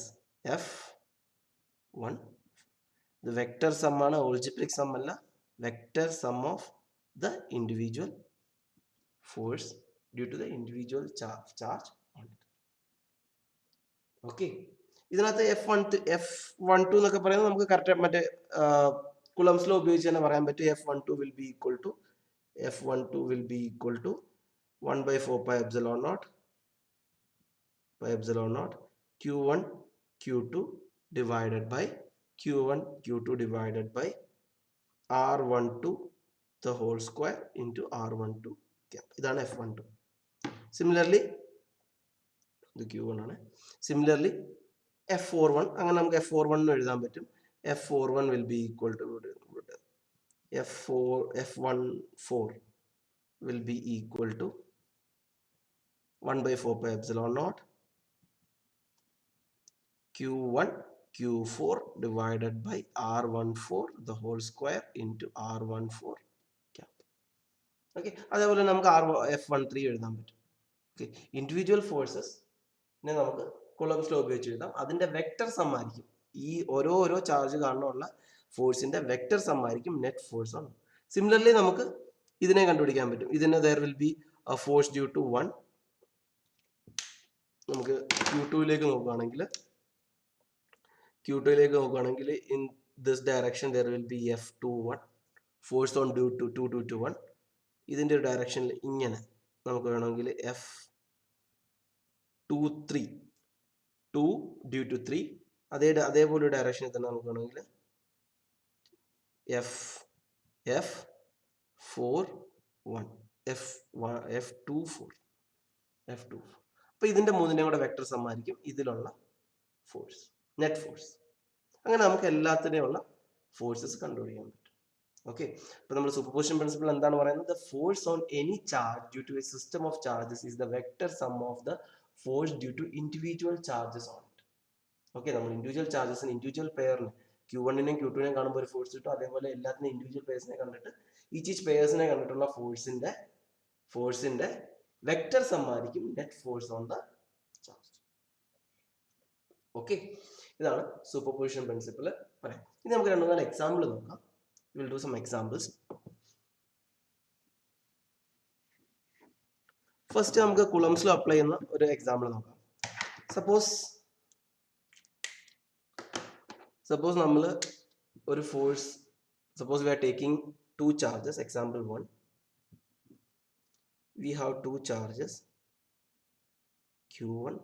F1. The vector sum ആണ്, algebraic sum അല്ല. Vector sum of the individual force due to the individual charge on it. Okay. ഇതിനകത്ത് F12 എന്നൊക്കെ പറയുന്നത് നമുക്ക് correct മറ്റേ കുളംസ് law ഉപയോഗിച്ച് തന്നെ പറയാൻ പറ്റും. F12 will be equal to 1/4 pi epsilon naught Q1 Q2 divided by R12 the whole square into R12 cap. ഇതാണ് F12. Similarly ഇത് Q1 ആണ്. Similarly F41, അങ്ങനെ നമുക്ക് F41 എന്ന് എഴുതാൻ പറ്റും. F41 will be equal to F14 will be equal to 1/4 pi epsilon naught Q1 Q4 divided by R14 the whole square into R14 cap. Okay, അതേപോലെ നമുക്ക് F13 എഴുതാൻ പറ്റും. ഓക്കെ, ഇൻഡിവിജ്വൽ ഫോഴ്സസ് നമുക്ക് കുളംസ് ലോ ഉപയോഗിച്ച് എഴുതാം. അതിന്റെ വെക്ടർ സം ആയിരിക്കും ഈ ഓരോ ചാർജ് കാരണമുള്ള ഫോഴ്സിന്റെ വെക്ടർ സം ആയിരിക്കും നെറ്റ് ഫോഴ്സ് ആണ്. സിമിലർലി നമുക്ക് ഇതിനെ കണ്ടുപിടിക്കാൻ പറ്റും. ഇതിന് there will be a force due to 1. നമുക്ക് Q2ലേക്ക് നോക്കുകയാണെങ്കിൽ in this direction there will be F21 force on due to 2 to 1. ഇതിന്റെ ഒരു ഡയറക്ഷനിൽ ഇങ്ങനെ നമുക്ക് വേണമെങ്കിൽ F23 2 due to 3 അതേപോലെ ഡയറക്ഷനിൽ തന്നെ നമുക്ക് വേണമെങ്കിൽ F41 F24. അപ്പൊ ഇതിന്റെ മൂന്നിന്റെയും കൂടെ വെക്ടർ സം ആയിരിക്കും ഇതിലുള്ള ഫോഴ്സ്, നെറ്റ് ഫോഴ്സ്. അങ്ങനെ നമുക്ക് എല്ലാത്തിനെയുള്ള ഫോഴ്സസ് കണ്ടുപിടിക്കാൻ പറ്റും. ഓക്കെ, അപ്പൊ നമ്മൾ സൂപ്പർപോസിഷൻ പ്രിൻസിപ്പിൾ എന്താണ് പറയുന്നത്? The force on any charge due to a system of charges is the vector sum of the force due to individual charges on it. Okay, നമ്മൾ individual ചാർജസിന് individual പെയറിന് Q1നെയും Q2നെയും കാണുമ്പോൾ ഒരു force കിട്ടും. അതേപോലെ എല്ലാത്തിനും ഇൻഡിവിജ്വൽ പെയർസിനെ കണ്ടിട്ട് each പെയർസിനെ കണ്ടിട്ടുള്ള ഫോഴ്സിന്റെ വെക്ടർ സം ആയിരിക്കും net force on the charge. Okay, ഇതാണ് സൂപ്പർപോസിഷൻ പ്രിൻസിപ്പിൾ പറയാം. ഇനി നമുക്ക് 2-4 എക്സാമ്പിൾ നോക്കാം. We'll do some examples. First, നമുക്ക് കുളംസിൽ അപ്ലൈ ചെയ്യുന്ന ഒരു എക്സാമ്പിൾ നോക്കാം. സപ്പോസ് നമ്മൾ ഒരു force, suppose we are taking two charges. Example 1, we have two charges q1,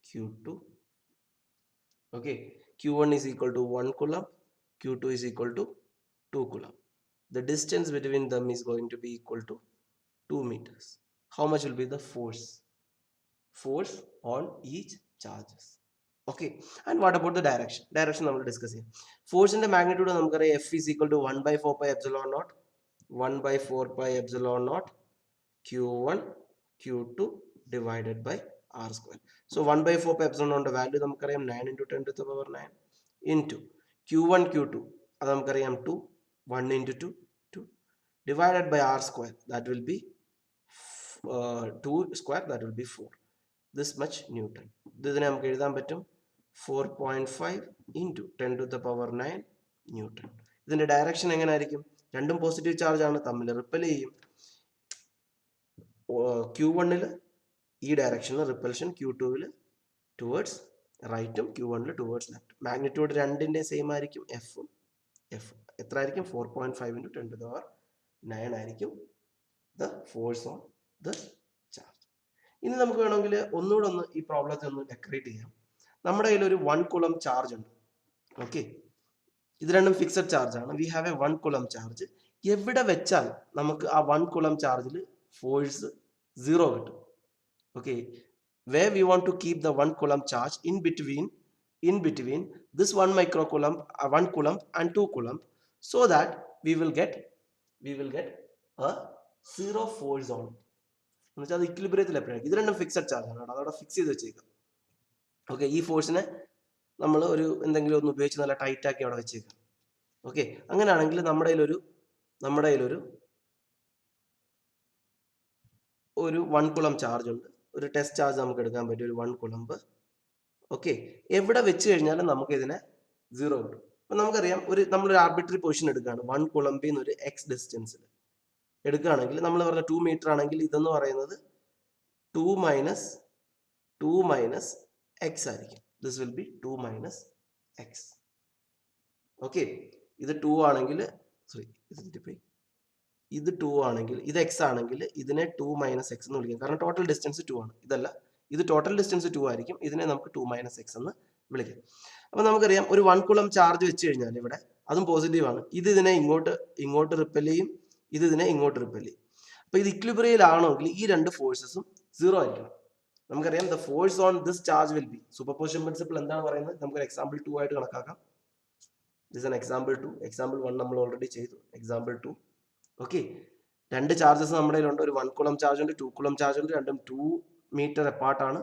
q2. Okay, q1 is equal to 1 coulomb, q2 is equal to 2 coulomb. The distance between them is going to be equal to 2 meters. How much will be the force on each charges? Okay, and what about the direction? Direction we will discuss here. Force in the magnitude F is equal to 1 by 4 pi epsilon naught, 1 by 4 pi epsilon naught q1 q2 divided by r square. So 1 by 4 pi epsilon naught value 9 into 10 to the power 9 into q1 q2 2, 1 into 2 2 divided by r square, that will be 2 square, that will be 4. This much Newton. This is 4.5 into 10 to the power 9 Newton. This direction is random positive charge repel q1 direction repulsion, q2 towards right, q1 towards left. Magnitude 2 same f 4.5 into 10 to the power 9 the force on the charge. ഇനി നമുക്ക് വേണമെങ്കിൽ ഒന്നുകൂടെ ഈ പ്രോബ്ലത്തെ ഒന്ന് decorate ചെയ്യാം. നമ്മുടെ കയ്യിൽ ഒരു 1 coulomb ചാർജ് ഉണ്ട്. ഓക്കെ, ഇത് രണ്ടും ഫിക്സഡ് ചാർജ് ആണ്. We have A 1 coulomb charge. എവിടെ വെച്ചാൽ നമുക്ക് ആ 1 coulomb ചാർജിൽ ഫോഴ്സ് 0 കിട്ടും. Okay, where we want to keep the 1 coulomb charge in between this 1 microcoulomb, 1 coulomb and 2 coulomb, so that we will get a 0 force on it. അത് ഇക്വിലിബ്രിയത്തിൽ എപ്പോഴാണ്? ഇത് രണ്ടും ഫിക്സഡ് ചാർജ് ആണ്, അതവിടെ ഫിക്സ് ചെയ്ത് വെച്ചേക്കാം. ഓക്കെ, ഈ ഫോഴ്സിനെ നമ്മൾ ഒരു എന്തെങ്കിലും ഒന്ന് ഉപയോഗിച്ച് നല്ല ടൈറ്റ് ആക്കി അവിടെ വെച്ചേക്കാം. ഓക്കെ, അങ്ങനെയാണെങ്കിൽ നമ്മുടെ കയ്യിലൊരു 1 coulomb ചാർജ് ഉണ്ട്. ഒരു ടെസ്റ്റ് ചാർജ് നമുക്ക് എടുക്കാൻ പറ്റും, ഒരു 1 coulomb. ഓക്കെ, എവിടെ വെച്ച് കഴിഞ്ഞാലും നമുക്ക് ഇതിനെ 0 കിട്ടും. അപ്പൊ നമുക്കറിയാം, നമ്മളൊരു ആർബിട്രറി പൊസിഷൻ എടുക്കുകയാണ്. 1 coulomb ഒരു എക്സ് ഡിസ്റ്റൻസിൽ എടുക്കുകയാണെങ്കിൽ, നമ്മൾ പറഞ്ഞ 2 മീറ്റർ ആണെങ്കിൽ ഇതെന്ന് പറയുന്നത് 2 മൈനസ് എക്സ് ആയിരിക്കും. This will be 2 minus X. Okay, ഇത് 2 ആണെങ്കിൽ, ഇത് 2 ആണെങ്കിൽ, ഇത് എക്സ് ആണെങ്കിൽ ഇതിനെ 2 മൈനസ് എക്സ് എന്ന് വിളിക്കാം. കാരണം ടോട്ടൽ ഡിസ്റ്റൻസ് 2 ആണ്. ഇതല്ല, ഇത് ടോട്ടൽ ഡിസ്റ്റൻസ് 2 ആയിരിക്കും. ഇതിനെ നമുക്ക് 2 മൈനസ് എക്സ് എന്ന് വിളിക്കാം. അപ്പൊ നമുക്കറിയാം, ഒരു 1 coulomb ചാർജ് വെച്ച് കഴിഞ്ഞാൽ ഇവിടെ അതും പോസിറ്റീവ് ആണ്. ഇത് ഇതിനെ ഇങ്ങോട്ട് റിപ്പൽ ചെയ്യും, ഇത് ഇതിനെ ഇങ്ങോട്ട് റിപ്പൽ ചെയ്യും. അപ്പൊ ഇത് ഇക്വിലിബ്രിയയിലാണെങ്കിൽ ഈ രണ്ട് ഫോഴ്സസും 0 ആയിരിക്കണം. നമുക്കറിയാം, the force on this charge will be, superposition principle എന്താണ് പറയുന്നത്? നമുക്ക് എക്സാമ്പിൾ 2 ആയിട്ട് കണക്കാക്കാം. This an example 2. എക്സാമ്പിൾ 1 നമ്മൾ ഓൾറെഡി ചെയ്തു. എക്സാമ്പിൾ 2. ഓക്കെ, രണ്ട് ചാർജസ് നമ്മുടെ കയ്യിലുണ്ട്. ഒരു 1 coulomb ചാർജ് ഉണ്ട്, 2 coulomb ചാർജ് ഉണ്ട്. രണ്ടും 2 മീറ്റർ അപ്പാർട്ടാണ്.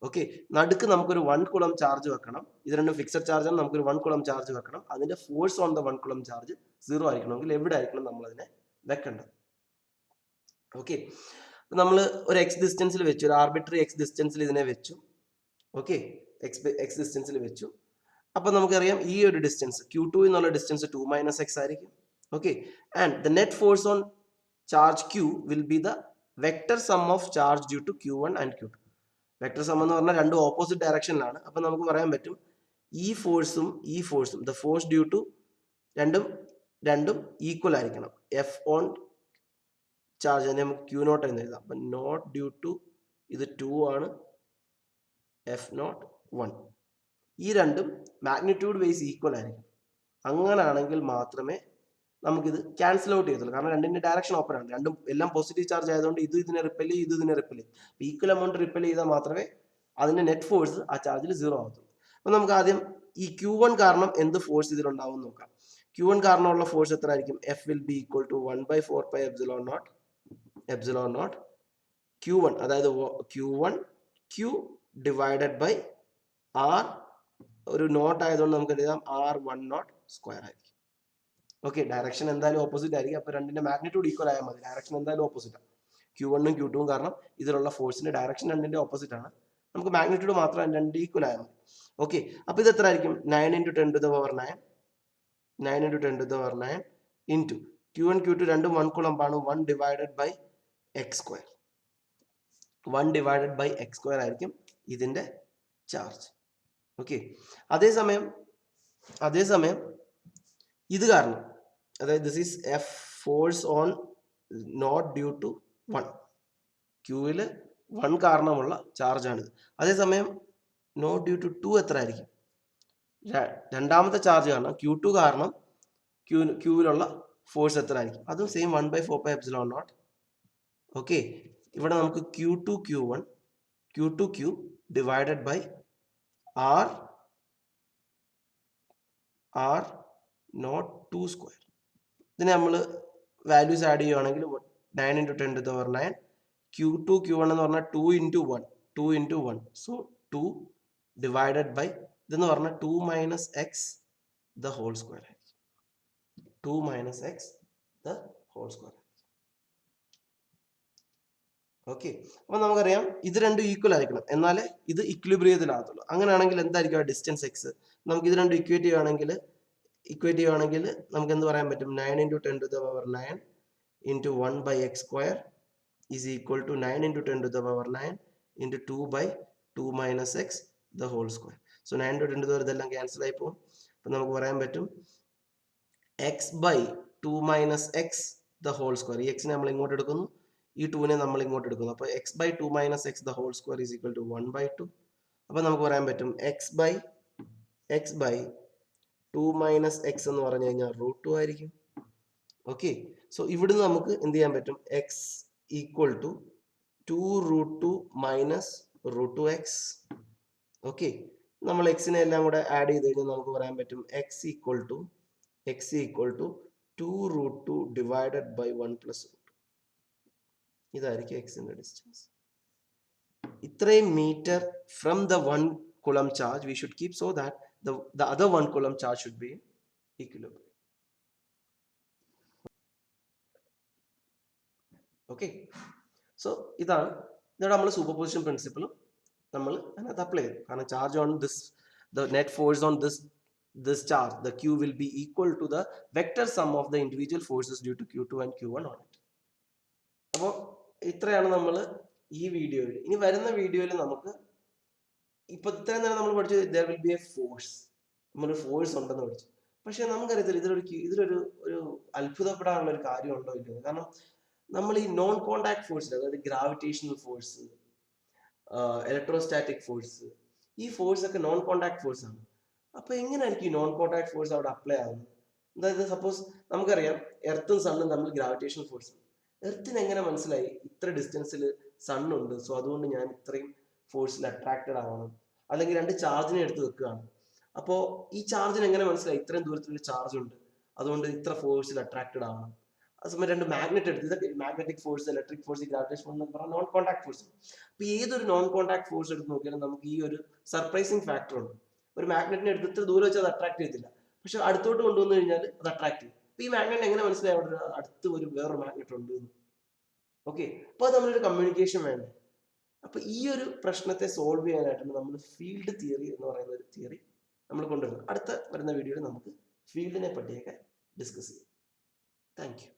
ഓക്കെ, നടുക്ക് നമുക്കൊരു 1 coulomb ചാർജ് വെക്കണം. ഇത് രണ്ടും ഫിക്സഡ് ചാർജ് ആണ്. നമുക്കൊരു 1 coulomb ചാർജ് വെക്കണം. അതിന്റെ force on the 1 coulomb charge 0 ആയിരിക്കണമെങ്കിൽ എവിടെ ആയിരിക്കണം നമ്മൾ അതിനെ വെക്കേണ്ടത്? ഓക്കെ, നമ്മൾ ഒരു എക്സ് ഡിസ്റ്റൻസിൽ വെച്ചു, ഒരു ആർബിട്രറി എക്സ് ഡിസ്റ്റൻസിൽ ഇതിനെ വെച്ചു. ഓക്കെ, എക്സ് ഡിസ്റ്റൻസിൽ വെച്ചു. അപ്പൊ നമുക്കറിയാം, ഈ ഒരു ഡിസ്റ്റൻസ് q2 എന്നുള്ള ഡിസ്റ്റൻസ് 2 മൈനസ് എക്സ് ആയിരിക്കും. Okay, and the net force on charge q will be the vector sum of charge due to q1 and q2. Vector sum എന്ന് പറഞ്ഞാൽ രണ്ടും ഓപ്പോസിറ്റ് ഡയറക്ഷനിലാണ്. അപ്പൊ നമുക്ക് പറയാൻ പറ്റും, ഈ ഫോഴ്സും the force due to രണ്ടും ഈക്വൽ ആയിരിക്കണം. എഫ് ഓൺ ചാർജ് അതിനെ നമുക്ക് q നോട്ട് എന്ന് എഴുതാം. അപ്പൊ നോട്ട് ഡ്യൂ ടു ഇത് 2 ആണ്, എഫ് നോട്ട് 1. ഈ രണ്ടും മാഗ്നിറ്റ്യൂഡ് വൈസ് ഈക്വൽ ആയിരിക്കും. അങ്ങനാണെങ്കിൽ മാത്രമേ നമുക്കിത് ക്യാൻസൽ ഔട്ട് ചെയ്യത്തുള്ളൂ. കാരണം രണ്ടിന്റെ ഡയറക്ഷൻ ഓപ്പൺ ആണ്, രണ്ടും എല്ലാം പോസിറ്റീവ് ചാർജ് ആയതുകൊണ്ട് ഇത് ഇതിനെ റിപ്പൽ ചെയ്യും, ഇത് ഇതിനെ റിപ്പൽ ചെയ്യും. ഈക്വൽ എമൗണ്ട് റിപ്പൽ ചെയ്താൽ മാത്രമേ അതിന്റെ നെറ്റ് ഫോഴ്സ് ആ ചാർജിൽ 0 ആവത്തുള്ളൂ. അപ്പൊ നമുക്ക് ആദ്യം ഈ q1 കാരണം എന്ത് ഫോഴ്സ് ഇതിലുണ്ടാവും നോക്കാം. q1 കാരണമുള്ള ഫോഴ്സ് എത്ര ആയിരിക്കും? F will be equal to 1 by 4 pi epsilon naught q1, അതായത് q1 q divided by r, ഒരു നോട്ട് ആയതുകൊണ്ട് നമുക്ക് എഴുതാം r1 സ്ക്വയർ ആയിരിക്കും. ഓക്കെ, ഡയറക്ഷൻ എന്തായാലും ഓപ്പോസിറ്റ് ആയിരിക്കും. അപ്പൊ രണ്ടിന്റെ മാഗ്നിറ്റ്യൂഡ് ഈക്വൽ ആയാൽ മതി. ഡയറക്ഷൻ എന്തായാലും ഓപ്പോസിറ്റ് ആണ്. q1 ഉം q2 ഉം കാരണം ഇതിലുള്ള ഫോഴ്സിന്റെ ഡയറക്ഷൻ രണ്ടിന്റെ ഓപ്പോസിറ്റ് ആണ്. നമുക്ക് മാഗ്നിറ്റ്യൂഡ് മാത്രം രണ്ട് ഈക്വൽ ആയാൽ മതി. ഓക്കെ, അപ്പൊ ഇത് എത്ര ആയിരിക്കും? 9 into 10 to the power 9 9 into 10 to the power 9 into Q1 Q2 രണ്ടും 1 coulomb ആണ്. 1 divided by x square. 1 divided by x square ആയിരിക്കും ഇതിന്റെ ചാർജ്. ഓക്കെ, അതേസമയം ഇത് കാരണം, അതായത് this is F force on naught due to 1, ക്യൂവിൽ 1 കാരണമുള്ള ചാർജാണിത്. അതേസമയം നോട്ട് ഡ്യൂ ടു 2 എത്ര ആയിരിക്കും? രണ്ടാമത്തെ ചാർജ് കാരണം Q2 കാരണം ക്യൂവിലുള്ള ഫോഴ്സ് എത്ര ആയിരിക്കും? അതും സെയിം 1/4πε0. ഓക്കെ, ഇവിടെ നമുക്ക് Q2Q divided by R naught 2 square. ഇതിന് നമ്മൾ വാല്യൂസ് ആഡ് ചെയ്യുകയാണെങ്കിൽ 9 into 10 to the power 9, Q2Q1 എന്ന് പറഞ്ഞാൽ 2 into 1, സോ 2 ഡിവൈഡഡ് ബൈ ഇതെന്ന് പറഞ്ഞാൽ 2 minus x the whole square ആയിരിക്കും. 2 minus x the whole square. Okay, അപ്പൊ നമുക്കറിയാം ഇത് രണ്ടും ഈക്വൽ ആയിരിക്കണം, എന്നാലേ ഇത് ഇക്വിലിബ്രിയത്തിലാകത്തുള്ളൂ. അങ്ങനെയാണെങ്കിൽ എന്തായിരിക്കും ആ ഡിസ്റ്റൻസ് എക്സ്? നമുക്ക് ഇത് രണ്ടും ഇക്വേറ്റ് ചെയ്യുകയാണെങ്കിൽ നമുക്ക് എന്ത് പറയാൻ പറ്റും? 9 into 10 to the power 9 into 1 by x square is equal to 9 into 10 to the power 9 into 2 by 2 minus x the whole square. So 9 into 10 to the power ഇതെല്ലാം ക്യാൻസൽ ആയി പോകും. അപ്പൊ നമുക്ക് പറയാൻ പറ്റും x by 2 minus x the whole square. ഈ എക്സിനെ നമ്മൾ ഇങ്ങോട്ട് എടുക്കുന്നു, ഈ 2നെ നമ്മൾ ഇങ്ങോട്ട് എടുക്കുന്നു. അപ്പോൾ x by 2 minus x the whole square is equal to 1/2. അപ്പോൾ നമുക്ക് പറയാൻ പറ്റും x by 2 minus x എന്ന് പറഞ്ഞു കഴിഞ്ഞാൽ √2 ആയിരിക്കും. ഓക്കെ, സോ ഇവിടുന്ന് നമുക്ക് എന്ത് ചെയ്യാൻ പറ്റും? x equal to 2√2 minus √2x. Okay, നമ്മൾ എക്സിനെ എല്ലാം കൂടെ ആഡ് ചെയ്ത് കഴിഞ്ഞാൽ നമുക്ക് പറയാൻ പറ്റും x equal to 2√2 divided by 1 plus √2. ഇതായിരിക്കും എക്സിന്റെ ഡിസ്റ്റൻസ്. ഇത്രയും metre from the 1 coulomb charge we should keep so that the other 1 coulomb charge should be in equilibrium. Okay, so ഇതാണ് നമ്മൾ സൂപ്പർപോസിഷൻ പ്രിൻസിപ്പിൾ നമ്മൾ അതിനകത്ത് അപ്ലൈ ചെയ്തു. കാരണം charge on this, the net force on this charge, the Q will be equal to the vector sum of the individual forces due to Q2 and Q1 on it. അപ്പോൾ ഇത്രയാണ് നമ്മൾ ഈ വീഡിയോയിൽ. ഇനി വരുന്ന വീഡിയോയിൽ നമുക്ക് ഇപ്പൊ ഇത്രയും നേരം നമ്മൾ പഠിച്ചു there will be a force, നമ്മളൊരു ഫോഴ്സ് ഉണ്ടെന്ന് പഠിച്ചു. പക്ഷെ നമുക്കറിയത്തില്ല ഇതിലൊരു അത്ഭുതപ്പെടാനുള്ള ഒരു കാര്യമുണ്ടോ ഇല്ലയോ. കാരണം നമ്മൾ ഈ നോൺ കോണ്ടാക്ട് ഫോഴ്സ്, അതായത് ഗ്രാവിറ്റേഷണൽ ഫോഴ്സ്, ഇലക്ട്രോസ്റ്റാറ്റിക് ഫോഴ്സ്, ഈ ഫോഴ്സ് ഒക്കെ നോൺ കോണ്ടാക്ട് ഫോഴ്സ് ആണ്. അപ്പൊ എങ്ങനെയായിരിക്കും ഈ നോൺ കോണ്ടാക്ട് ഫോഴ്സ് അവിടെ അപ്ലൈ ആകുന്നത്? അതായത് സപ്പോസ് നമുക്കറിയാം എർത്തും സണ്ണും തമ്മിൽ ഗ്രാവിറ്റേഷണൽ ഫോഴ്സ് ഉണ്ട്. എർത്തിന് എങ്ങനെ മനസ്സിലായി ഇത്ര ഡിസ്റ്റൻസിൽ സണ്ണുണ്ട്, സോ അതുകൊണ്ട് ഞാൻ ഇത്രയും ഫോഴ്സിൽ അട്രാക്റ്റഡ് ആവണം? അല്ലെങ്കിൽ രണ്ട് ചാർജിനെ എടുത്ത് വെക്കുകയാണ്, അപ്പോൾ ഈ ചാർജിന് എങ്ങനെ മനസ്സിലായി ഇത്രയും ദൂരത്തിലൊരു ചാർജ് ഉണ്ട്, അതുകൊണ്ട് ഇത്ര ഫോഴ്സിൽ അട്രാക്റ്റഡ് ആവണം? അതേസമയം രണ്ട് മാഗ്നറ്റ് എടുത്ത്, ഇതൊക്കെ magnetic force, electric force, gravitation force എന്ന് പറഞ്ഞാൽ നോൺ കോണ്ടാക്ട് ഫോഴ്സ്. അപ്പൊ ഏതൊരു നോൺ കോണ്ടാക്ട് ഫോഴ്സ് എടുത്ത് നോക്കിയാലും നമുക്ക് ഈ ഒരു സർപ്രൈസിങ് ഫാക്ടർ ഉണ്ട്. ഒരു മാഗ്നറ്റിനെ എടുത്ത് ഇത്ര ദൂരം വെച്ചാൽ അത് അട്രാക്ട് ചെയ്യത്തില്ല, പക്ഷെ അടുത്തോട്ട് കൊണ്ടുവന്നു കഴിഞ്ഞാൽ അത് അട്രാക്ട് ചെയ്യും. അപ്പൊ ഈ മാഗ്നറ്റ് എങ്ങനെ മനസ്സിലായി അവിടെ അടുത്ത് വേറൊരു മാഗ്നറ്റ് ഉണ്ട്? ഓക്കെ, അപ്പൊ അത് നമ്മളൊരു കമ്മ്യൂണിക്കേഷൻ വേണ്ടേ? അപ്പൊ ഈ ഒരു പ്രശ്നത്തെ സോൾവ് ചെയ്യാനായിട്ടാണ് നമ്മൾ ഫീൽഡ് തിയറി എന്ന് പറയുന്ന ഒരു തിയറി നമ്മൾ കൊണ്ടുവരുന്നത്. അടുത്ത വരുന്ന വീഡിയോയിൽ നമുക്ക് ഫീൽഡിനെ പറ്റിയൊക്കെ ഡിസ്കസ് ചെയ്യാം. Thank you.